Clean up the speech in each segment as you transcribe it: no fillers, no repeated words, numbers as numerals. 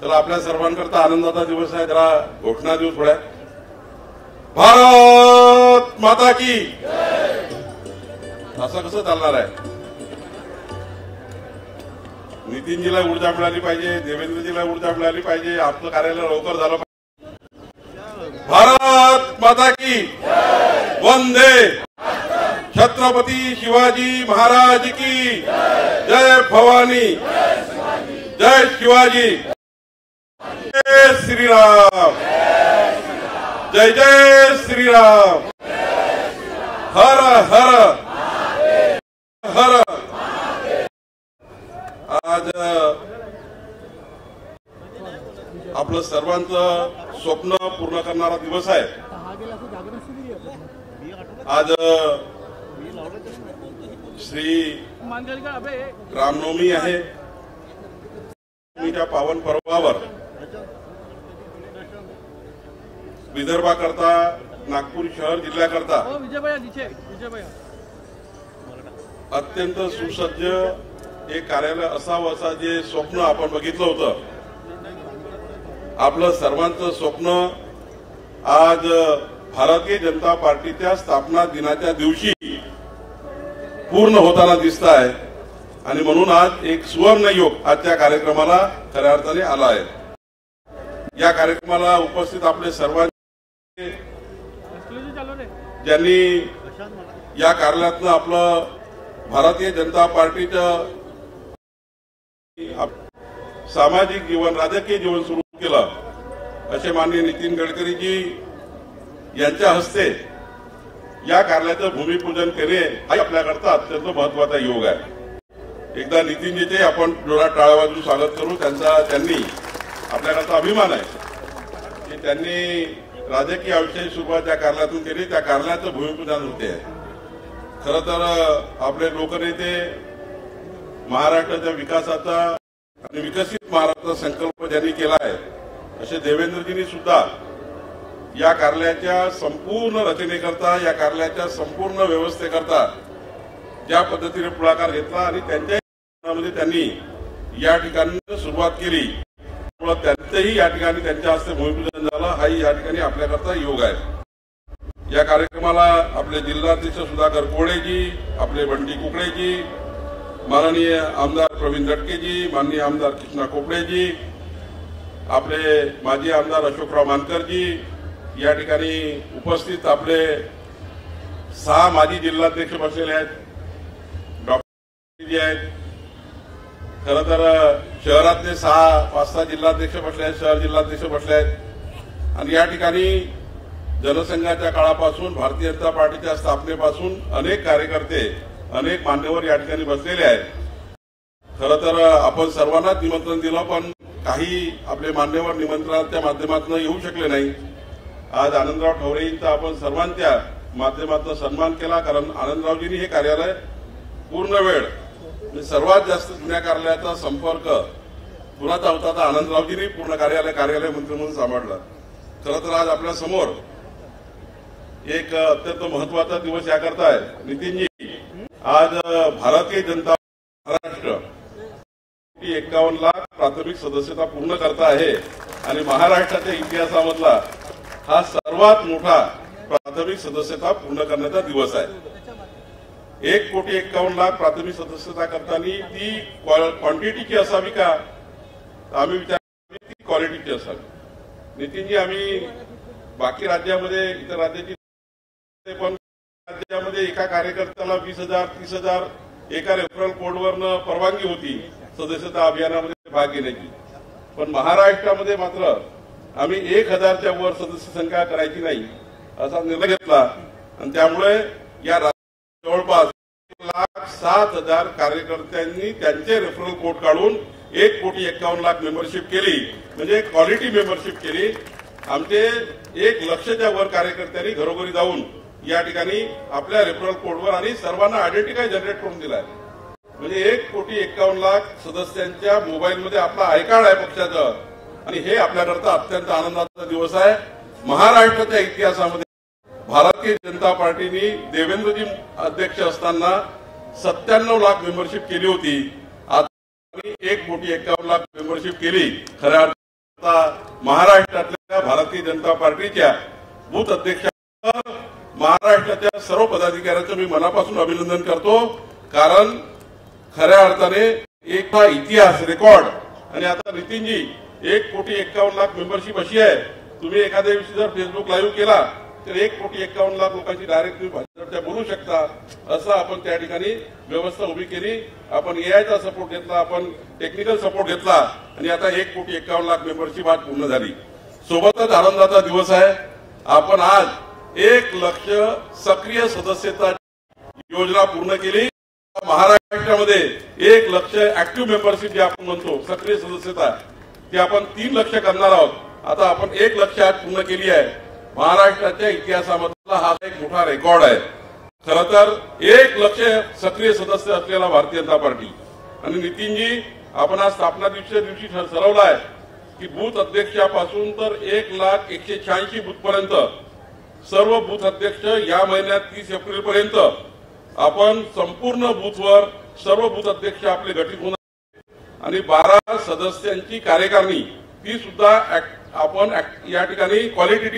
तर आपल्या सर्वांकरता आनंदाचा दिवस आहे। जरा घोषणा देऊ थोड्या। भारत माता की असं कसं चालणार आहे? नितीनजीला ऊर्जा मिळाली पाहिजे, देवेंद्रजीला ऊर्जा मिळाली पाहिजे, आपलं कार्यालय लवकर झालं पाहिजे। भारत माता की वंदे छत्रपती शिवाजी महाराज की जय भवानी, जय शिवाजी, जय श्रीराम, जय जय श्रीराम, हर हर हर। आज आपलं सर्वांचं स्वप्न पूर्ण करणारा दिवस आहे। आज श्री रामनवमी आहे। रामनवमीच्या पावन पर्वावर विदर्भाकरता, नागपूर शहर जिल्ह्याकरता अत्यंत सुसज्ज एक कार्यालय असावं असं जे स्वप्न आपण बघितलं होतं, आपलं सर्वांचं स्वप्न आज भारतीय जनता पार्टीच्या स्थापना दिनाच्या दिवशी पूर्ण होताना दिसत आहे। आणि म्हणून आज एक सुवर्ण योग आजच्या कार्यक्रमाला खऱ्या अर्थाने आला आहे। या कार्यक्रमाला उपस्थित आपले सर्वांचे ज्यांनी या कार्यालयातनं आपलं भारतीय जनता पार्टीचं सामाजिक जीवन, राजकीय जीवन सुरू केलं, असे माननीय नितीन गडकरीजी यांच्या हस्ते या कार्यालयाचं भूमिपूजन करणे हा आपल्याकरता अत्यंत महत्वाचा योग आहे। एकदा नितीनजीचे आपण जोरात टाळ्या वाजवून स्वागत करू। त्यांनी आपल्याकरता अभिमान आहे की त्यांनी राजकीय आयुष्याची सुरुवात ज्या कार्यालयातून केली, त्या कार्यालयाचं भूमिपूजन होते। खरं तर आपले लोकनेते महाराष्ट्राच्या विकासाचा आणि विकसित महाराष्ट्राचा संकल्प ज्यांनी केला आहे, असे देवेंद्रजींनी सुद्धा या कार्यालयाच्या संपूर्ण रचनेकरता, या कार्यालयाच्या संपूर्ण व्यवस्थेकरता ज्या पद्धतीने पुढाकार घेतला आणि त्यांच्या त्यांनी या ठिकाणी सुरुवात केली, त्यांचंही या ठिकाणी त्यांच्या हस्ते भूमिपूजन झालं, हाही या ठिकाणी आपल्याकरता योग आहे। या कार्यक्रमाला आपले जिल्हाध्यक्ष सुधाकर कोळेजी, आपले बंटी कुकडेजी, माननीय आमदार प्रवीण दटकेजी, माननीय आमदार कृष्णा कोपडेजी, आपले माजी आमदार अशोकराव मानकरजी, या ठिकाणी उपस्थित आपले 6 माजी जिल्हाध्यक्ष बसलेले आहेत, डॉक्टर आहेत। खरं तर शहरातले 6-5 जिल्हाध्यक्ष बसले आहेत, शहर जिल्हाध्यक्ष बसले आहेत। आणि या ठिकाणी जनसंघाच्या काळापासून, भारतीय जनता पार्टीच्या स्थापनेपासून अनेक कार्यकर्ते, अनेक मान्यवर या ठिकाणी बसलेले आहेत। खरं तर आपण सर्वांनाच निमंत्रण दिलं, पण काही आपले मान्यवर निमंत्रणाच्या माध्यमातून येऊ शकले नाही। आज आनंदराव ठवरेंचा आपण सर्वांच्या माध्यमातून सन्मान केला, कारण आनंदरावजींनी हे कार्यालय पूर्ण वेळ, सर्वात जास्त जुन्या कार्यालयाचा संपर्क कुणाचा होता तर आनंदरावजींनी पूर्ण कार्यालय मंत्री म्हणून सांभाळला। खरं तर आज आपल्या समोर एक अत्यंत महत्वाचा दिवस याकरता आहे। नितीनजी, आज भारतीय जनता महाराष्ट्र 51 लाख प्राथमिक सदस्यता पूर्ण करता आहे आणि महाराष्ट्राच्या इतिहासामधला हा सर्वात मोठा प्राथमिक सदस्यता पूर्ण करण्याचा दिवस आहे। 1,51,00,000 प्राथमिक सदस्यता करताना ती क्वांटिटीची असावी का, आम्ही विचार ती क्वालिटीची असावी। नितीनजी, आम्ही बाकी राज्यामध्ये, इतर राज्याची पण राज्यामध्ये एका कार्यकर्त्याला 20,000 30,000 एका रेफरल कोडवरनं परवानगी होती सदस्यता अभियानामध्ये भाग घेण्याची, पण महाराष्ट्रामध्ये मात्र आम्ही 1,000च्या वर सदस्य संख्या करायची नाही असा निर्णय घेतला। आणि त्यामुळे या जवळपास 1,07,000 कार्यकर्त्यांनी त्यांचे रेफरल कोड काढून 1,51,00,000 मेंबरशिप केली, म्हणजे क्वालिटी मेंबरशिप केली। आमचे 1,00,000च्या वर कार्यकर्त्यांनी घरोघरी जाऊन या ठिकाणी आपल्या रेफरल कोडवर आणि सर्वांना आयडेंटिटी जनरेट करून दिलाय, म्हणजे 1,51,00,000 सदस्यांच्या मोबाईलमध्ये आपला आय कार्ड आहे पक्षाचं। आणि हे आपल्याकरता अत्यंत आनंदाचा दिवस आहे। महाराष्ट्राच्या इतिहासामध्ये भारतीय जनता पार्टीने देवेंद्रजी अध्यक्ष असताना 97 लाख मेंबरशिप केली होती, आता 1,51,00,000 मेंबरशिप केली। खऱ्या महाराष्ट्रातल्या भारतीय जनता पार्टीच्या बूथ अध्यक्षांचं महाराष्ट्राच्या सर्व पदाधिकाऱ्यांचं मी मनापासून अभिनंदन करतो, कारण खऱ्या अर्थाने एक हा इतिहास रेकॉर्ड. आणि आता नितीनजी 1,51,00,000 मेंबरशिप अशी आहे, तुम्ही एखाद्या दिवशी जर फेसबुक लाईव्ह केला तर 1,51,00,000 लोकांची डायरेक्ट तुम्ही भाजपच्या बोलू शकता. असं आपण त्या ठिकाणी व्यवस्था उभी केली. आपण एआयचा सपोर्ट घेतला, आपण टेक्निकल सपोर्ट घेतला आणि आता 1,51,00,000 मेंबरशिप आज पूर्ण झाली. सोबतच आनंदाचा दिवस आहे. आपण आज 1,00,000 सक्रिय सदस्यता योजना पूर्ण केली. महाराष्ट्रामध्ये 1,00,000 ऍक्टिव्ह मेंबरशिप जे आपण म्हणतो सक्रिय सदस्यता ती आपण 3,00,000 करणार आहोत. आता आपण 1,00,000 आज पूर्ण केली आहे. महाराष्ट्राच्या इतिहासामधला हा एक मोठा रेकॉर्ड आहे. खरं तर 1,00,000 सक्रिय सदस्य असलेला भारतीय जनता पार्टी. आणि नितीनजी, आपण आज स्थापना दिवशी ठरवलं आहे की बूथ अध्यक्षापासून तर 1,01,86 बूथ पर्यंत सर्व बूथ अध्यक्ष या महिन्यात 30 एप्रिल पर्यंत आपण संपूर्ण बूथवर सर्व बूथ अध्यक्ष आपले गठीत होणार आणि 12 सदस्यांची कार्यकारिणी ती सुद्धा आपण या ठिकाणी क्वालिटी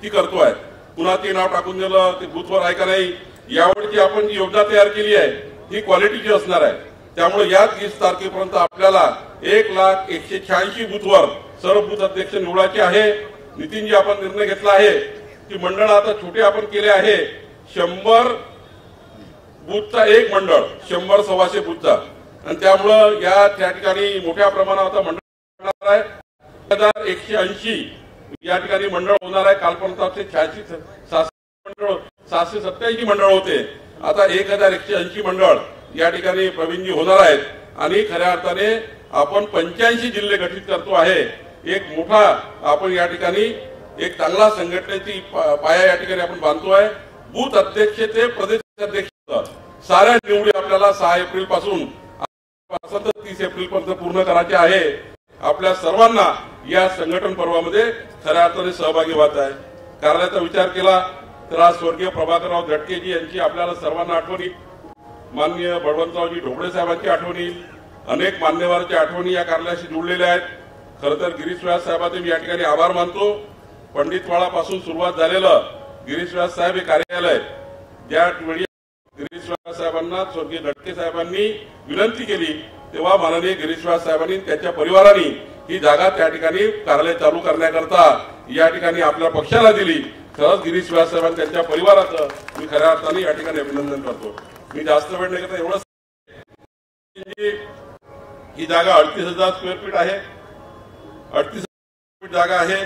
ती करतोय. पुन्हा ते नाव टाकून दिलं ते बूथवर आहे का नाही, यावेळची आपण जी योजना तयार केली आहे ही क्वालिटीची असणार आहे. त्यामुळे या 30 तारखेपर्यंत आपल्याला 1,01,86 बूथवर सर्व बूथ अध्यक्ष निवडायचे आहे. नितीनजी, आपण निर्णय घेतला आहे की मंडळ आता छोटे आपण केले आहे. 100 बूथचा एक मंडळ, 100-125 बूथचा. आणि त्यामुळं त्या ठिकाणी मोठ्या प्रमाणात आता मंडळ होणार आहे. 1,180 या ठिकाणी मंडळ होणार आहे. कालपर्यंत 787 मंडळ होते. आता 1,180 मंडळ या ठिकाणी प्रवीणजी होणार आहेत. आणि खऱ्या अर्थाने आपण 85 जिल्हे गठीत करतो आहे. एक मोठा आपण या ठिकाणी एक चांगला संघटनेची पाया या ठिकाणी आपण बांधतोय. बूथ अध्यक्ष ते प्रदेश अध्यक्ष साऱ्या निवडी आपल्याला 6 एप्रिल पासून 30 एप्रिल पर्यंत पूर्ण करायचे आहे. आपल्या सर्वांना या संघटन पर्वामध्ये खऱ्या अर्थाने सहभागी व्हायचा आहे. कार्यालयाचा विचार केला तर आज स्वर्गीय प्रभाकरराव झटकेजी यांची आपल्याला सर्वांना आठवणी, माननीय बळवंतरावजी ढोबळे साहेबांची आठवणी, अनेक मान्यवरांच्या आठवणी या कार्यालयाशी जुळलेल्या आहेत. खरं तर गिरीश व्यास साहेबांचे मी या ठिकाणी आभार मानतो. पंडितवाडापासून सुरुवात झालेलं गिरीश व्यास साहेब हे कार्यालय, ज्यावेळी गिरीश व्यास साहेबांना स्वर्गीय झटके साहेबांनी विनंती केली तेव्हा माननीय गिरीश व्यास साहेबांनी त्यांच्या परिवारांनी ही जागा त्या ठिकाणी कार्यालय चालू करण्याकरता या ठिकाणी आपल्या पक्षाला दिली. खरंच गिरीश व्यास साहेबांनी त्यांच्या परिवाराचं मी खऱ्या अर्थाने या ठिकाणी अभिनंदन करतो. मी जास्त वेळ नाही करता एवढंच, ही जागा 38,000 स्क्वेअर फीट आहे. 38,000 फीट जागा आहे.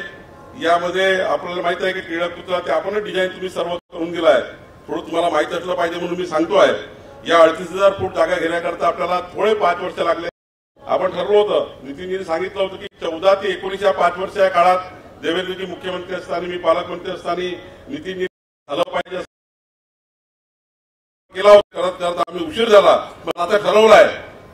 यामध्ये आपल्याला माहित आहे की टिळक पुतळा ते आपण डिझाईन तुम्ही सर्व करून दिला आहे. थोडं तुम्हाला माहित असलं पाहिजे म्हणून मी सांगतोय. या 38,000 फूट जागा घेण्याकरता आपल्याला थोडे 5 वर्ष लागले. आपण ठरवलं होतं, नितीनजींनी सांगितलं होतं की 14 ते 19 या 5 वर्ष या काळात देवेंद्रजी मुख्यमंत्री असताना मी पालकमंत्री असताना नितीनजी झालं पाहिजे केला होता. करत आम्ही उशीर झाला. पण आता ठरवलं आहे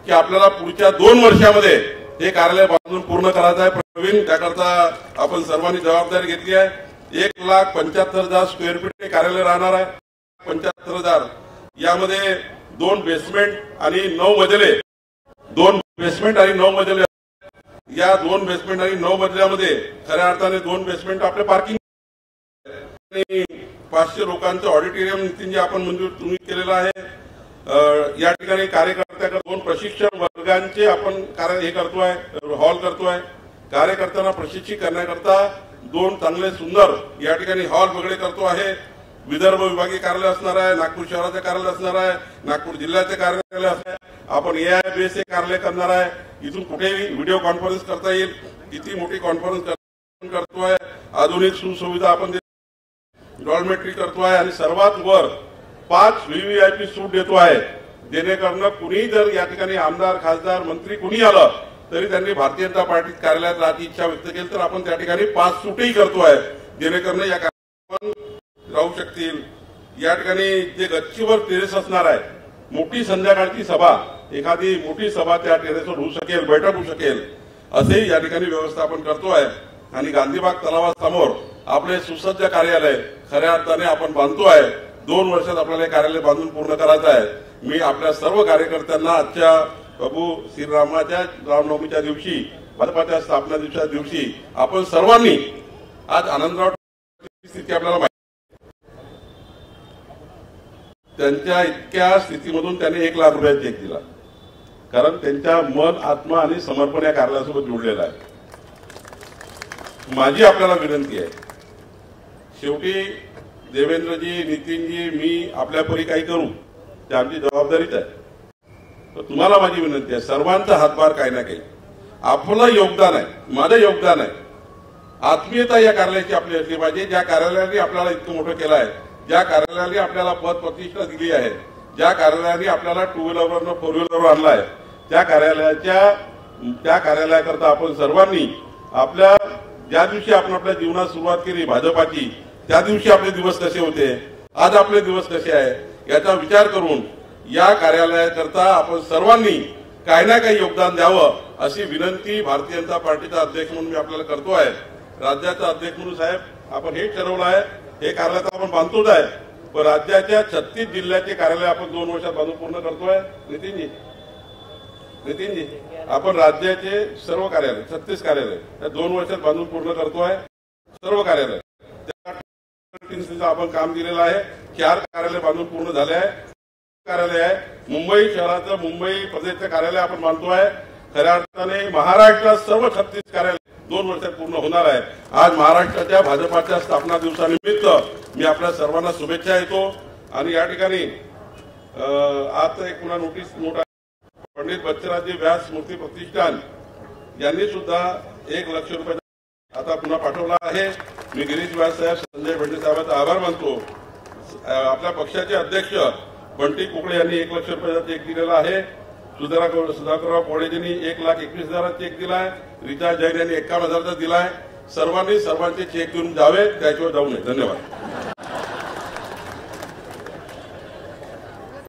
की आपल्याला पुढच्या 2 वर्षामध्ये हे कार्यालय बांधून पूर्ण करायचं आहे. प्रवीण, त्याकरता आपण सर्वांनी जबाबदारी घेतली आहे. 1,75,000 स्क्वेअर फीट हे कार्यालय राहणार आहे. 75,000 यामध्ये 2 बेसमेंट आणि 9 मजले, 2 बेसमेंट आणि 9 मजले. या 2 बेसमेंट आणि 9 मजल्यामध्ये खऱ्या अर्थाने 2 बेसमेंट आपले पार्किंग आणि 500 लोकांचं ऑडिटोरियम नितीनजी आपण मंजूर तुम्ही केलेलं आहे. या ठिकाणी कार्यकर्त्याकडे 2 प्रशिक्षण वर्गांचे आपण हे करतोय, हॉल करतोय. कार्यकर्त्यांना प्रशिक्षित करण्याकरता 2 चांगले सुंदर या ठिकाणी हॉल वगैरे करतो आहे. विदर्भ विभागीय कार्यालय असणार आहे, नागपूर शहराचे कार्यालय असणार आहे, नागपूर जिल्ह्याचे कार्यालय असणार आहे. आपण एआय बेस कार्यालय करणार आहे. इथून कुठेही व्हिडिओ कॉन्फरन्स करता येईल. किती मोठी कॉन्फरन्स करतोय. आधुनिक सुसुविधा आपण डॉर्मेटरी करतोय आणि सर्वात वर 5 व्हीव्हीआयपी सूट देतो आहे. जेणेकरून कुणी जर या ठिकाणी आमदार, खासदार, मंत्री कुणी आलं तरी त्यांनी भारतीय जनता पार्टी कार्यालयात राहायची इच्छा व्यक्त केली तर आपण त्या ठिकाणी 5 सूटही करतोय. जेणेकरून या राहू शकतील. या ठिकाणी जे गच्चीवर टेरेस असणार आहे, मोठी संध्याकाळची सभा, एखादी मोठी सभा त्या टेरेसवर होऊ शकेल, बैठक होऊ शकेल, असे या ठिकाणी व्यवस्थापन करतोय. आणि गांधीबाग तलावासमोर आपले सुसज्ज कार्यालय खऱ्या अर्थाने आपण बांधतोय. 2 वर्षात आपल्याला कार्यालय बांधून पूर्ण करायचं आहे. मी आपल्या सर्व कार्यकर्त्यांना आजच्या प्रभू श्रीरामाच्या रामनवमीच्या दिवशी भाजपाच्या स्थापना दिवशी आपण सर्वांनी आज आनंदराव स्थिती आपल्याला माहिती, त्यांच्या इतक्या स्थितीमधून त्यांनी 1 लाख रुपये चेक दिला, कारण त्यांच्या मन, आत्मा आणि समर्पण या कार्यासोबत जोडलेला आहे. माझी आपल्याला विनंती आहे, शेवटी देवेंद्रजी, नितीनजी, मी आपल्यापरी काही करू ते आमची जबाबदारीच आहे. तर तुम्हाला माझी विनंती आहे, सर्वांचा हातभार काही ना काही, आपलं योगदान आहे, माझं योगदान आहे, आत्मीयता या कार्यालयाची आपली असली पाहिजे. ज्या कार्यालयाने आपल्याला इतकं मोठं केलं आहे, ज्या कार्यालयाने आपल्याला पद प्रतिष्ठा दिली आहे, ज्या कार्यालयाने आपल्याला 2 व्हीलरवरनं 4 व्हीलरवर आणलं आहे, त्या कार्यालयाकरता आपण सर्वांनी आपल्या ज्या दिवशी आपण आपल्या जीवनात सुरुवात केली भाजपाची, त्या दिवशी आपले दिवस कसे होते, आज आपले दिवस कसे आहे, याचा विचार करून या कार्यालयाकरता आपण सर्वांनी काही ना काही योगदान द्यावं अशी विनंती भारतीय जनता पार्टीचा अध्यक्ष म्हणून मी आपल्याला करतो आहे. राज्याचा अध्यक्ष म्हणून साहेब आपण हे ठरवलं आहे, हे कार्यालय आपण बांधतोच आहे, पण राज्याच्या 36 जिल्ह्याचे कार्यालय आपण 2 वर्षात बांधून पूर्ण करतोय. नितीनजी, आपण राज्याचे सर्व कार्यालय 36 कार्यालय त्या 2 वर्षात बांधून पूर्ण करतोय. सर्व कार्यालय आपण काम दिलेलं आहे. 4 कार्यालय बांधून पूर्ण झाले आहे. कार्यालय आहे मुंबई शहराचं, मुंबई प्रदेशचं कार्यालय आपण बांधतोय. खऱ्या अर्थाने महाराष्ट्रात सर्व 36 कार्यालय 2 वर्षात पूर्ण होणार आहे. आज महाराष्ट्राच्या भाजपाच्या स्थापना दिवसानिमित्त मी आपल्या सर्वांना शुभेच्छा देतो. आणि या ठिकाणी आज एक पुन्हा नोटीस नोट, पंडित बच्चराजी व्यास स्मृती प्रतिष्ठान यांनी सुद्धा 1 लाख रुपये आता पुन्हा पाठवला आहे. मी गिरीश व्यास साहेब, संजय भेंडे साहेबांचा आभार मानतो. आपल्या पक्षाचे अध्यक्ष बंटी कुकडे यांनी 1 लाख रुपयाचा चेक दिलेला आहे. सुधाकरराव कोळेजींनी 1,21,000 चेक दिलाय. रिचा जैन यांनी 51,000चा दिलाय. सर्वांनी सर्वांचे चेक घेऊन जावे, त्याशिवाय जाऊ नये. धन्यवाद.